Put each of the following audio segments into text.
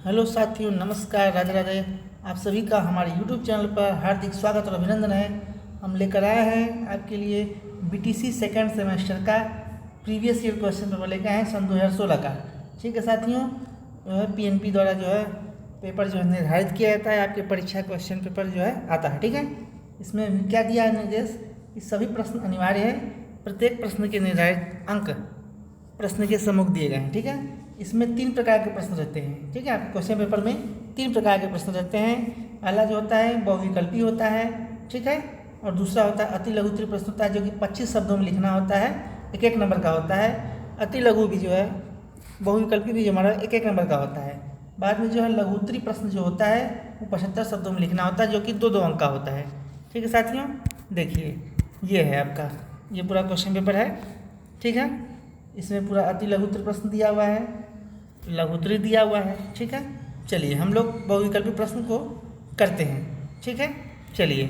Hello साथियों, नमस्कार, राधे राधे। आप सभी का हमारे YouTube चैनल पर हार्दिक स्वागत और अभिनंदन है। हम लेकर आए हैं आपके लिए BTC सेकंड सेमेस्टर का प्रीवियस ईयर क्वेश्चन पेपर लेकर आए हैं सन 2016 का। ठीक है साथियों, जो है PNP द्वारा जो है पेपर जो है निर्धारित किया जाता है, आपके परीक्षा क्वेश्चन पेपर जो है आता है। ठीक है, इसमें क्या दिया है निर्देश कि सभी प्रश्न अनिवार्य है, प्रत्येक प्रश्न के निर्धारित अंक प्रश्न के सम्मुख दिए गए हैं। ठीक है, इसमें 3 प्रकार के प्रश्न रहते हैं। ठीक है, आपके क्वेश्चन पेपर में 3 प्रकार के प्रश्न रहते हैं। पहला जो होता है बहुविकल्पी होता है, ठीक है, और दूसरा होता है अति लघु उत्तरीय प्रश्न होता है, जो कि 25 शब्दों में लिखना होता है, 1-1 नंबर का होता है। अति लघु भी जो है, बहुविकल्पी भी जो हमारा 1-1 नंबर का होता है। बाद में जो है लघु उत्तरीय प्रश्न जो होता है वो 75 शब्दों में लिखना होता है, जो कि 2-2 अंक का होता है। ठीक है साथियों, देखिए ये है आपका, ये पूरा क्वेश्चन पेपर है। ठीक है, इसमें पूरा अति लघु उत्तरीय प्रश्न दिया हुआ है, लघु उत्तरीय दिया हुआ है। ठीक है, चलिए हम लोग बहुविकल्पी प्रश्न को करते हैं। ठीक है, चलिए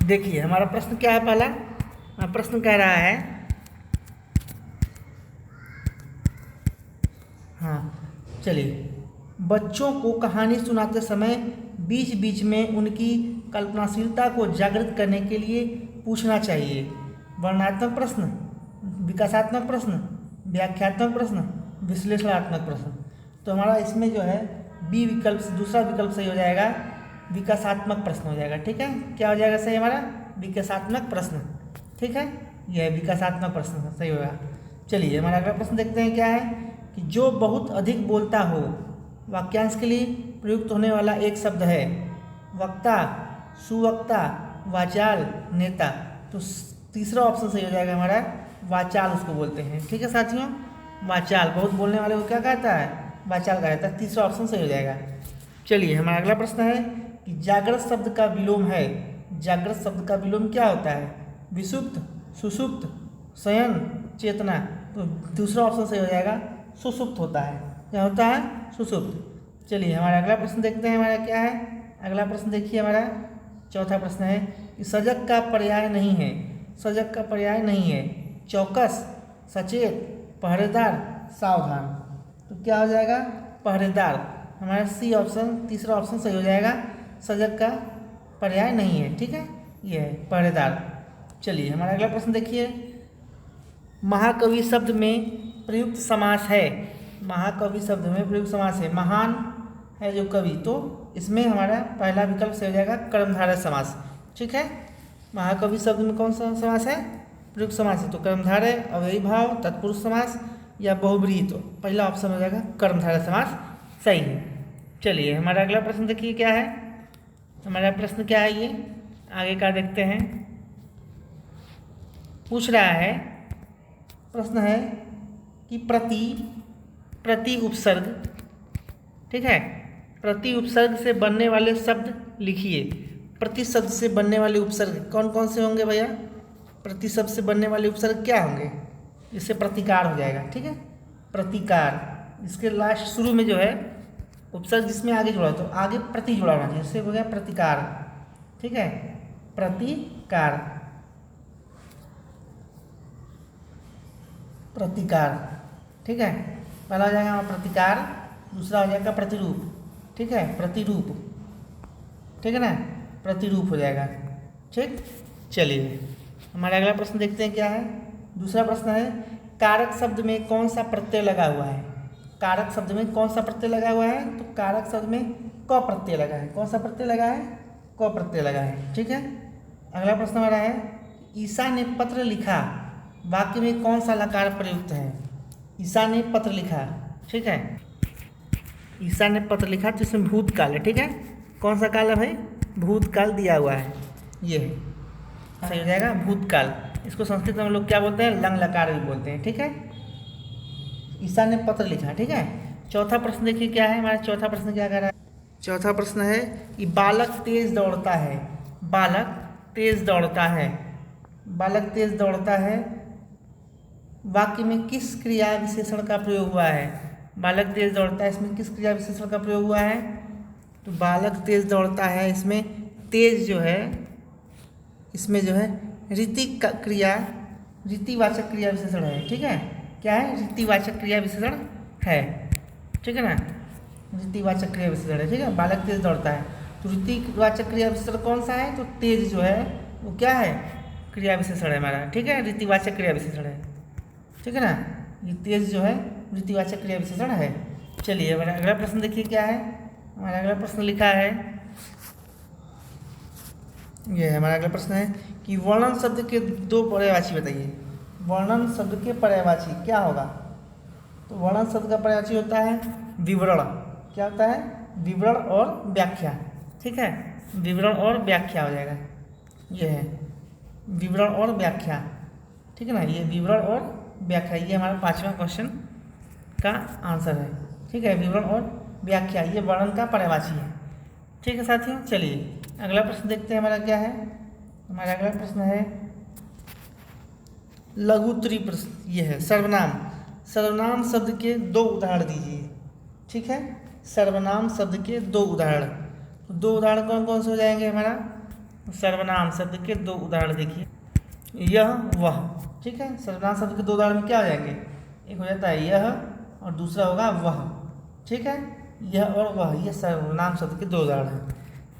देखिए हमारा प्रश्न क्या है। पहला प्रश्न कह रहा है, हाँ चलिए, बच्चों को कहानी सुनाते समय बीच बीच में उनकी कल्पनाशीलता को जागृत करने के लिए पूछना चाहिए। वर्णनात्मक प्रश्न, विकासात्मक प्रश्न, व्याख्यात्मक प्रश्न, विश्लेषणात्मक प्रश्न। तो हमारा इसमें जो है बी विकल्प, दूसरा विकल्प सही हो जाएगा, विकासात्मक प्रश्न हो जाएगा। ठीक है, क्या हो जाएगा सही हमारा, विकासात्मक प्रश्न। ठीक है, यह विकासात्मक प्रश्न सही होगा। चलिए हमारा अगला प्रश्न देखते हैं, क्या है कि जो बहुत अधिक बोलता हो, वाक्यांश के लिए प्रयुक्त होने वाला एक शब्द है। वक्ता, सुवक्ता, वाचाल, नेता। तो तीसरा ऑप्शन सही हो जाएगा हमारा, वाचाल उसको बोलते हैं। ठीक है साथियों, वाचाल, बहुत बोलने वाले को क्या कहता है, वाचाल कहता है। तीसरा ऑप्शन सही हो जाएगा। चलिए हमारा अगला प्रश्न है कि जागृत शब्द का विलोम है। जागृत शब्द का विलोम क्या होता है, विसुप्त, सुसुप्त, शयन, चेतना। तो दूसरा ऑप्शन सही हो जाएगा, सुसुप्त होता है। क्या होता है, सुसुप्त। चलिए हमारा अगला प्रश्न देखते हैं, हमारा क्या है। अगला प्रश्न देखिए, हमारा चौथा प्रश्न है कि सजग का पर्याय नहीं है। सजग का पर्याय नहीं है, चौकस, सचेत, पहरेदार, सावधान। तो क्या हो जाएगा, पहरेदार। हमारा सी ऑप्शन, तीसरा ऑप्शन सही हो जाएगा, सजग का पर्याय नहीं है। ठीक है, ये है पहरेदार। चलिए हमारा अगला प्रश्न देखिए, महाकवि शब्द में प्रयुक्त समास है। महाकवि शब्द में प्रयुक्त समास है, महान है जो कवि, तो इसमें हमारा पहला विकल्प सही हो जाएगा, कर्मधारय समास। ठीक है, महाकवि शब्द में कौन सा समास है, प्रयुक्त समास है, तो कर्मधारय, अव्ययी भाव, तत्पुरुष समास या बहुब्रीहि। तो पहला ऑप्शन हो जाएगा कर्मधारय समास सही है। चलिए हमारा अगला प्रश्न देखिए, क्या है हमारा प्रश्न, क्या है ये आगे का देखते हैं। पूछ रहा है, प्रश्न है कि प्रति उपसर्ग, ठीक है, प्रति उपसर्ग से बनने वाले शब्द लिखिए। प्रति शब्द से बनने वाले उपसर्ग कौन कौन से होंगे भैया, प्रति शब्द से बनने वाले उपसर्ग क्या होंगे, इससे प्रतिकार हो जाएगा। ठीक है, प्रतिकार, इसके लास्ट शुरू में जो है उपसर्ग जिसमें आगे जुड़ा तो आगे प्रति जुड़ा होना चाहिए, इससे हो गया प्रतिकार। ठीक है, प्रतिकार, प्रतिकार। ठीक है, पहला हो जाएगा प्रतिकार, दूसरा हो जाएगा प्रतिरूप। ठीक है, प्रतिरूप, ठीक है ना, प्रतिरूप हो जाएगा। ठीक, चलिए हमारा अगला प्रश्न देखते हैं, क्या है। दूसरा प्रश्न है, कारक शब्द में कौन सा प्रत्यय लगा हुआ है। कारक शब्द में कौन सा प्रत्यय लगा हुआ है, तो कारक शब्द में क प्रत्यय लगा है। कौन सा प्रत्यय लगा है, क प्रत्यय लगा है। ठीक है, अगला प्रश्न हमारा है, ईसा ने पत्र लिखा, वाक्य में कौन सा लकार प्रयुक्त है। ईसा ने पत्र लिखा, ठीक है, ईसा ने पत्र लिखा, तो इसमें भूतकाल है। ठीक है, कौन सा काल है भाई, भूतकाल दिया हुआ है, ये सही हो जाएगा, भूतकाल। इसको संस्कृत में हम लोग क्या बोलते हैं, लंग लकार भी बोलते हैं। ठीक है, ईसा ने पत्र लिखा। ठीक है, चौथा प्रश्न देखिए, क्या है हमारा चौथा प्रश्न, क्या कह रहा है। चौथा प्रश्न है कि बालक तेज दौड़ता है। बालक तेज दौड़ता है, बालक तेज दौड़ता है, वाक्य में किस क्रिया विशेषण का प्रयोग हुआ है। बालक तेज दौड़ता है, इसमें किस क्रिया विशेषण का प्रयोग हुआ है, तो बालक तेज दौड़ता है, इसमें तेज जो है, इसमें जो है रीति क्रिया, रीतिवाचक क्रिया विशेषण है। ठीक है, क्या है, रीतिवाचक क्रिया विशेषण है। ठीक है ना। रीतिवाचक क्रिया विशेषण है, ठीक है। बालक तेज दौड़ता है, तो रीतिवाचक क्रिया विशेषण कौन सा है, तो तेज जो है वो क्या है, क्रिया विशेषण है हमारा, ठीक है, रीतिवाचक क्रिया विशेषण है, ठीक है ना। ये तेज जो है रीतिवाचक क्रिया विशेषण है। चलिए हमारा अगला प्रश्न देखिए क्या है। हमारा अगला प्रश्न लिखा है, ये हमारा अगला प्रश्न है कि वर्णन शब्द के दो पर्यायवाची बताइए। वर्णन शब्द के पर्यायवाची क्या होगा, तो वर्णन शब्द का पर्यायवाची होता है विवरण। क्या होता है, विवरण और व्याख्या, ठीक है, विवरण और व्याख्या हो जाएगा। ये है विवरण और व्याख्या, ठीक है ना। ये विवरण और व्याख्या, ये हमारा 5वां क्वेश्चन का आंसर है, ठीक है। विवरण और व्याख्या ये वर्णन का पर्यायवाची है, ठीक है साथियों। चलिए अगला प्रश्न देखते हैं हमारा क्या है। हमारा अगला प्रश्न है लघुत्तरी प्रश्न, ये है सर्वनाम। सर्वनाम शब्द के दो उदाहरण दीजिए, ठीक है। सर्वनाम शब्द के दो उदाहरण, दो उदाहरण कौन कौन से हो जाएंगे हमारा, सर्वनाम शब्द के दो उदाहरण देखिए, यह वह, ठीक है। सर्वनाम शब्द के दो उदाहरण में क्या हो जाएंगे, एक हो जाता है यह और दूसरा होगा वह, ठीक है। यह और वह, ये सर्वनाम शब्द के दो उदाहरण हैं।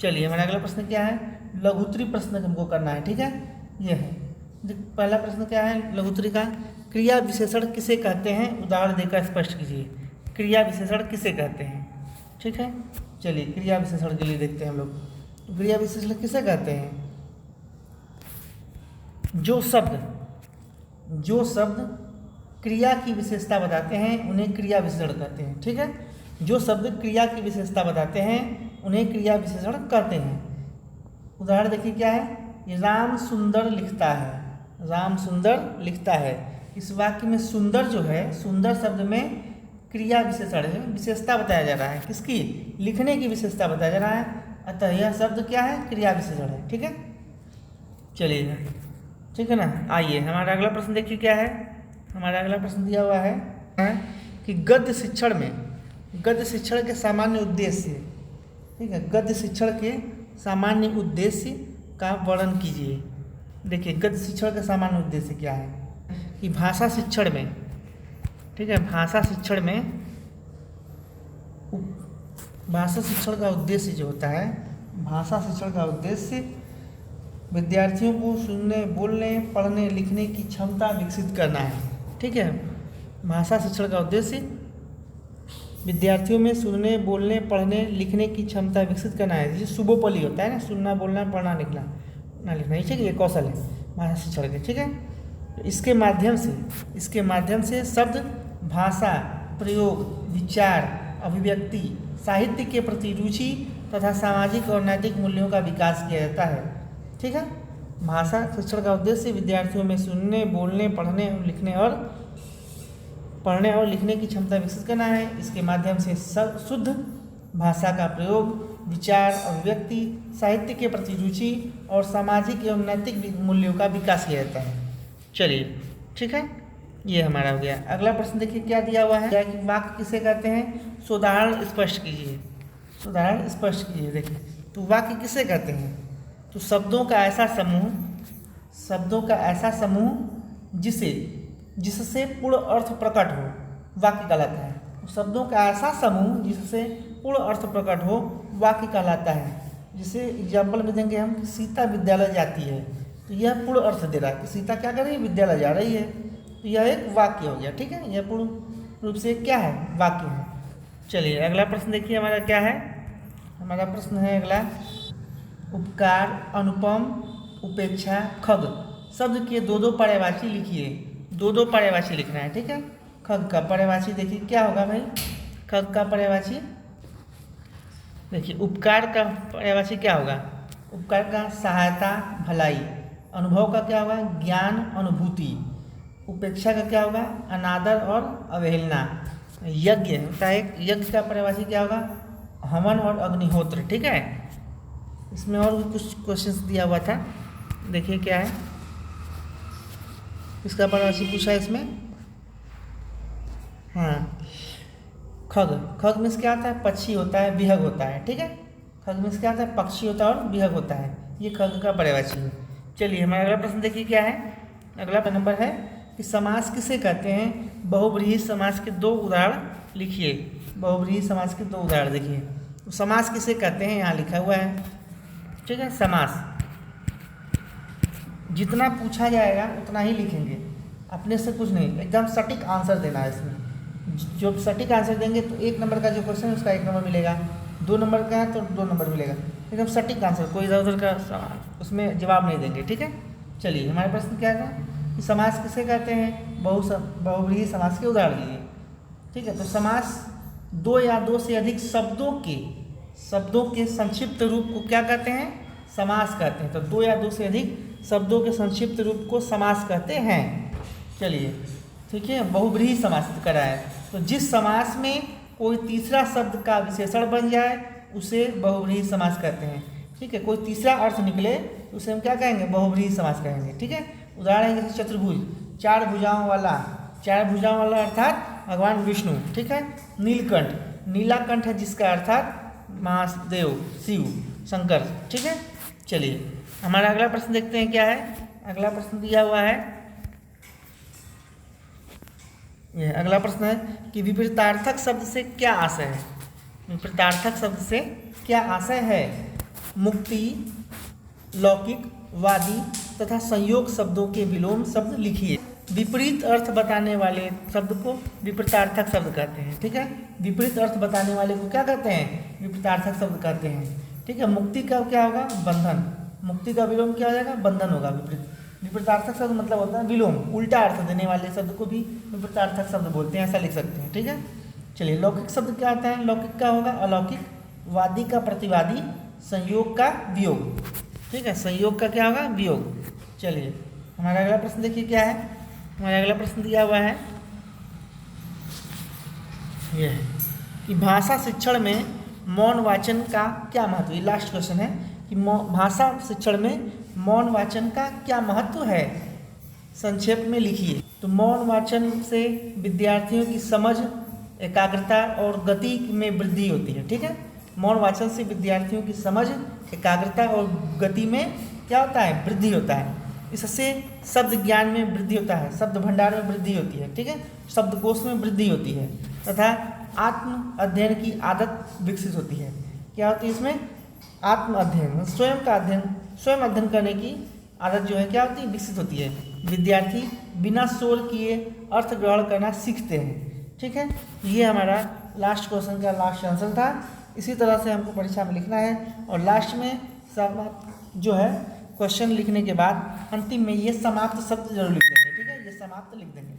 चलिए हमारा अगला प्रश्न क्या है, लघुत्तरी प्रश्न हमको करना है, ठीक है। यह है पहला प्रश्न क्या है लघुत्तरी का, क्रिया विशेषण किसे कहते हैं, उदाहरण देकर स्पष्ट कीजिए। क्रिया विशेषण किसे कहते हैं, ठीक है। चलिए क्रिया विशेषण के लिए देखते हैं हम लोग, तो क्रिया विशेषण किसे कहते हैं, जो शब्द क्रिया की विशेषता बताते हैं उन्हें क्रिया विशेषण कहते हैं, ठीक है। जो शब्द क्रिया की विशेषता बताते हैं उन्हें क्रिया विशेषण कहते हैं। उदाहरण देखिए क्या है, राम सुंदर लिखता है, राम सुंदर लिखता है। इस वाक्य में सुंदर जो है, सुंदर शब्द में क्रिया विशेषण है, विशेषता बताया जा रहा है, किसकी, लिखने की विशेषता बताया जा रहा है, अतः यह शब्द क्या है, क्रिया विशेषण है, ठीक है। चलिए ठीक है ना। आइए हमारा अगला प्रश्न देखिए क्या है। हमारा अगला प्रश्न दिया हुआ है कि गद्य शिक्षण के सामान्य उद्देश्य, ठीक है, गद्य शिक्षण के सामान्य उद्देश्य का वर्णन कीजिए। देखिए गद्य शिक्षण का सामान्य उद्देश्य क्या है कि भाषा शिक्षण में, ठीक है, भाषा शिक्षण का उद्देश्य जो होता है, भाषा शिक्षण का उद्देश्य विद्यार्थियों को सुनने, बोलने, पढ़ने, लिखने की क्षमता विकसित करना है, ठीक है। भाषा शिक्षण का उद्देश्य विद्यार्थियों में सुनने, बोलने, पढ़ने, लिखने की क्षमता विकसित करना है। जैसे सुबोपली होता है ना, सुनना, बोलना, पढ़ना, लिखना, ये ठीक है, ये कौशल है भाषा शिक्षण के, ठीक है। इसके माध्यम से शब्द, भाषा, प्रयोग, विचार, अभिव्यक्ति, साहित्य के प्रति रुचि तथा सामाजिक और नैतिक मूल्यों का विकास किया जाता है, ठीक है। भाषा शिक्षण का उद्देश्य विद्यार्थियों में सुनने, बोलने, पढ़ने और लिखने की क्षमता विकसित करना है। इसके माध्यम से शुद्ध भाषा का प्रयोग, विचार, अभिव्यक्ति, साहित्य के प्रति रुचि और सामाजिक एवं नैतिक मूल्यों का विकास किया जाता है। चलिए ठीक है, ये हमारा हो गया। अगला प्रश्न देखिए क्या दिया हुआ है, क्या कि वाक्य किसे कहते हैं, उदाहरण स्पष्ट कीजिए। उदाहरण स्पष्ट कीजिए। देखिए तो वाक्य किसे कहते हैं, तो शब्दों का ऐसा समूह जिससे पूर्ण अर्थ प्रकट हो, वाक्य कहलाता है। शब्दों का ऐसा समूह जिससे पूर्ण अर्थ प्रकट हो, वाक्य कहलाता है। जैसे एग्जाम्पल में देंगे हम, सीता विद्यालय जाती है, तो यह पूर्ण अर्थ दे रहा है कि सीता क्या कर रही है, विद्यालय जा रही है, तो यह एक वाक्य हो गया, ठीक है। यह पूर्ण रूप से क्या है, वाक्य है। चलिए अगला प्रश्न देखिए हमारा क्या है। हमारा प्रश्न है अगला, उपकार, अनुपम, उपेक्षा, खग शब्द के दो पर्यायवाची लिखिए। दो पर्यायवाची लिखना है, ठीक है। खग का पर्यायवाची देखिए क्या होगा भाई, खग का पर्यायवाची देखिए, उपकार का पर्यायवाची क्या होगा, उपकार का सहायता, भलाई। अनुभव का क्या होगा, ज्ञान, अनुभूति। उपेक्षा का क्या होगा, अनादर और अवहेलना। यज्ञ होता है, यज्ञ का पर्यायवाची क्या होगा, हवन और अग्निहोत्र, ठीक है। इसमें और भी कुछ क्वेश्चंस दिया हुआ था, देखिए क्या है, इसका पर्यायवाची पूछा है इसमें। हाँ, खग मीन्स क्या होता है, पक्षी होता है, विहग होता है, ठीक है। खग मीन्स क्या होता है, पक्षी होता है और विहग होता है, ये खग का पर्यायवाची है। चलिए हमारा अगला प्रश्न देखिए क्या है। अगला नंबर है कि समास किसे कहते हैं। बहुब्रीहि समास के 2 उदाहरण लिखिए। बहुब्रीहि समास के 2 उदाहरण देखिए। तो समास किसे कहते हैं यहाँ लिखा हुआ है, ठीक है। समास जितना पूछा जाएगा उतना ही लिखेंगे, अपने से कुछ नहीं, एकदम सटीक आंसर देना है इसमें। जो सटीक आंसर देंगे तो 1 नंबर का जो क्वेश्चन है उसका 1 नंबर मिलेगा, 2 नंबर का है तो 2 नंबर मिलेगा। एकदम सटीक आंसर, कोई इधर उधर का उसमें जवाब नहीं देंगे, ठीक है। चलिए हमारे प्रश्न क्या था कि समास किसे कहते हैं, बहुब्रीहि समास के उदाहरण दिए, ठीक है। तो समास 2 या 2 से अधिक शब्दों के संक्षिप्त रूप को क्या कहते हैं, समास कहते हैं। तो 2 या 2 से अधिक शब्दों के संक्षिप्त रूप को समास कहते हैं। चलिए ठीक है, बहुब्रीहि समास करा है। तो जिस समास में कोई तीसरा शब्द का विशेषण बन जाए उसे बहुब्रीहि समास कहते हैं, ठीक है। कोई तीसरा अर्थ निकले तो उसे हम क्या कहेंगे, बहुब्रीहि समास कहेंगे, ठीक है। उदाहरण है जैसे चतुर्भुज, 4 भुजाओं वाला अर्थात भगवान विष्णु, ठीक है। नीलकंठ, नीलाकंठ है जिसका अर्थात महादेव शिव शंकर, ठीक है। चलिए हमारा अगला प्रश्न देखते हैं क्या है। अगला प्रश्न दिया हुआ है, यह अगला प्रश्न है कि विपरीतार्थक शब्द से क्या आशय है। विपरीतार्थक शब्द से क्या आशय है। मुक्ति, लौकिक, वादी तथा संयोग शब्दों के विलोम शब्द लिखिए। विपरीत अर्थ बताने वाले शब्द को विपरीतार्थक शब्द कहते हैं, ठीक है। विपरीत अर्थ बताने वाले को क्या कहते हैं, विपरीतार्थक शब्द कहते हैं, ठीक है। मुक्ति का क्या होगा, बंधन, मुक्ति का विलोम क्या हो जाएगा, बंधन होगा। विपरीतार्थक शब्द मतलब होता है विलोम, उल्टा अर्थ देने वाले शब्द को भी विपरीतार्थक शब्द बोलते हैं, ऐसा लिख सकते हैं, ठीक है। चलिए लौकिक शब्द क्या आता है, लौकिक का होगा अलौकिक, वादी का प्रतिवादी, संयोग का वियोग, ठीक है। संयोग का क्या होगा, वियोग। चलिए हमारा अगला प्रश्न देखिए क्या है। हमारा अगला प्रश्न दिया हुआ है यह है कि भाषा शिक्षण में मौन वाचन का क्या महत्व है। लास्ट क्वेश्चन है कि भाषा शिक्षण में मौन वाचन का क्या महत्व है, संक्षेप में लिखिए। तो मौन वाचन से विद्यार्थियों की समझ, एकाग्रता और गति में वृद्धि होती है, ठीक है। मौन वाचन से विद्यार्थियों की समझ, एकाग्रता और गति में क्या होता है, वृद्धि होता है। इससे शब्द ज्ञान में वृद्धि होता है, शब्द भंडार में वृद्धि होती है, ठीक है। शब्दकोश में वृद्धि होती है तथा आत्म अध्ययन की आदत विकसित होती है। क्या होती है इसमें, आत्म अध्ययन, स्वयं अध्ययन करने की आदत जो है क्या होती है, विकसित होती है। विद्यार्थी बिना शोर किए अर्थ ग्रहण करना सीखते हैं, ठीक है। ये हमारा लास्ट क्वेश्चन का लास्ट आंसर था। इसी तरह से हमको परीक्षा में लिखना है और लास्ट में जो है क्वेश्चन लिखने के बाद अंतिम में ये समाप्त शब्द जरूर लिख देंगे, ठीक है। ये समाप्त लिख देंगे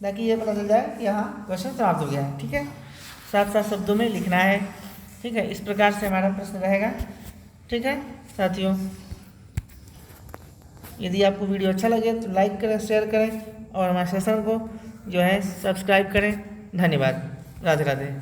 ताकि ये पता चल जाए कि यहाँ क्वेश्चन समाप्त हो गया है, ठीक है। 7 शब्दों में लिखना है, ठीक है। इस प्रकार से हमारा प्रश्न रहेगा, ठीक है साथियों। यदि आपको वीडियो अच्छा लगे तो लाइक करें, शेयर करें और हमारे सेशन को जो है सब्सक्राइब करें। धन्यवाद। राधे राधे।